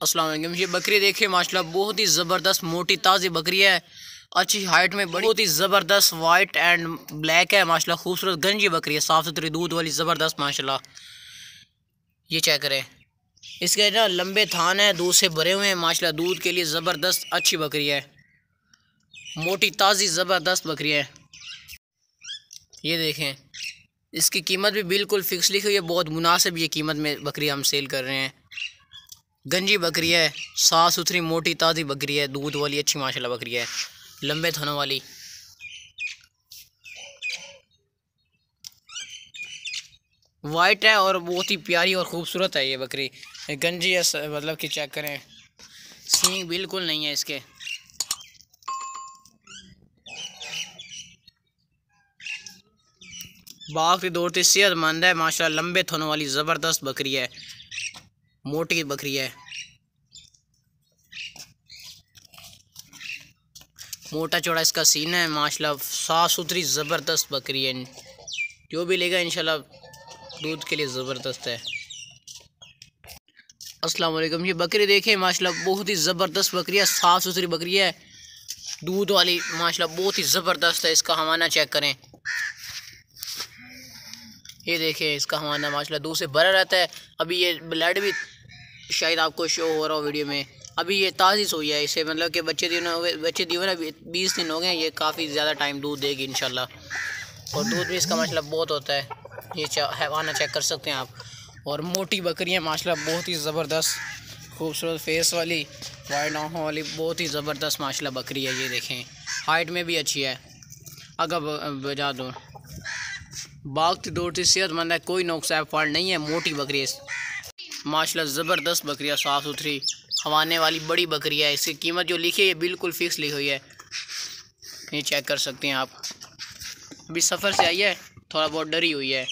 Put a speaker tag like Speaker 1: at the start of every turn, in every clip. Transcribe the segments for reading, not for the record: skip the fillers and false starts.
Speaker 1: अस्सलाम वालेकुम। ये बकरी देखिए माशाल्लाह बहुत ही ज़बरदस्त मोटी ताज़ी बकरी है, अच्छी हाइट में, बहुत ही ज़बरदस्त वाइट एंड ब्लैक है माशाल्लाह। खूबसूरत गंजी बकरी है, साफ़ सुथरी दूध वाली ज़बरदस्त माशाल्लाह। ये चेक करें, इसके ना लंबे थान है, दूध से भरे हुए हैं माशाल्लाह। दूध के लिए ज़बरदस्त अच्छी बकरी है, मोटी ताज़ी ज़बरदस्त बकरी है। ये देखें, इसकी कीमत भी बिल्कुल फ़िक्स लिखी हुई है, बहुत मुनासिब ये कीमत में बकरी हम सेल कर रहे हैं। गंजी बकरी है, साफ़ सुथरी मोटी ताज़ी बकरी है, दूध वाली अच्छी माशाल्लाह बकरी है, लंबे थनों वाली। वाइट है और बहुत ही प्यारी और ख़ूबसूरत है ये बकरी। गंजी है, मतलब कि चेक करें, सींग बिल्कुल नहीं है इसके। भागती दौड़ती सेहतमंद है माशाल्लाह, लंबे थनों वाली ज़बरदस्त बकरी है, मोटी बकरी है, मोटा चौड़ा इसका सीना है माशाल्लाह। साफ़ सुथरी ज़बरदस्त बकरी है, जो भी लेगा इंशाल्लाह दूध के लिए ज़बरदस्त है। अस्सलाम वालेकुम। ये बकरी देखें माशाल्लाह बहुत ही ज़बरदस्त बकरी है, साफ़ सुथरी बकरी है, दूध वाली माशाल्लाह बहुत ही ज़बरदस्त है। इसका हवाना चेक करें, ये देखें इसका हवाना माशाल्लाह दूध से भरा रहता है। अभी ये ब्लड भी शायद आपको शो हो रहा हो वीडियो में। अभी ये ताज़ी सोई है, इसे मतलब कि बच्चे दिए ना 20 दिन हो गए। ये काफ़ी ज़्यादा टाइम दूध देगी इंशाल्लाह, और दूध भी इसका माशाल्लाह बहुत होता है। ये हवाना चेक कर सकते हैं आप। और मोटी बकरी है माशाल्लाह, बहुत ही ज़बरदस्त खूबसूरत फेस वाली, वाइट आँखों वाली, बहुत ही ज़बरदस्त माशाल्लाह बकरी है। ये देखें, हाइट में भी अच्छी है। अगर बजा दो, भागती दौड़ती सेहतमंद है, कोई नुकसान फॉल्ट नहीं है, मोटी बकरी है माशाल्लाह, ज़बरदस्त बकरी है, साफ़ सुथरी हवाने वाली बड़ी बकरी है। इसकी कीमत जो लिखी है ये बिल्कुल फ़िक्स लिखी हुई है, ये चेक कर सकते हैं आप। अभी सफ़र से आई है, थोड़ा बहुत डरी हुई है।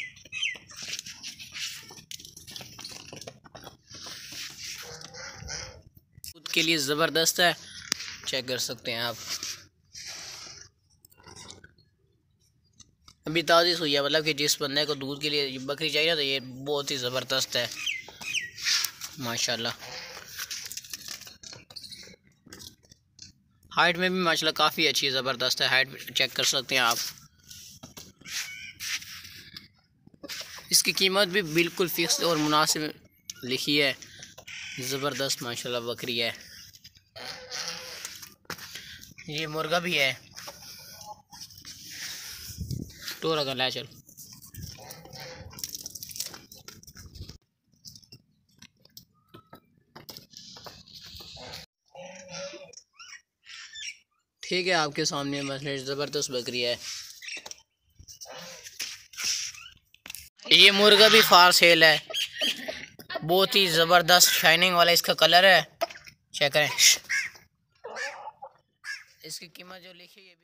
Speaker 1: दूध के लिए ज़बरदस्त है, चेक कर सकते हैं आप। अभी ताज़ी हुई है, मतलब कि जिस बंदे को दूध के लिए बकरी चाहिए तो ये बहुत ही ज़बरदस्त है माशाल्लाह। हाइट में भी माशाल्लाह काफ़ी अच्छी ज़बरदस्त है, हाइट चेक कर सकते हैं आप। इसकी कीमत भी बिल्कुल फ़िक्स और मुनासिब लिखी है, ज़बरदस्त माशाल्लाह बकरी है। ये मुर्गा भी है, तो रखा ला चल। ठीक है, आपके सामने मतलब ज़बरदस्त बकरी है। ये मुर्गा भी फार सेल है, बहुत ही ज़बरदस्त शाइनिंग वाला इसका कलर है, चेक करें। इसकी कीमत जो लिखी है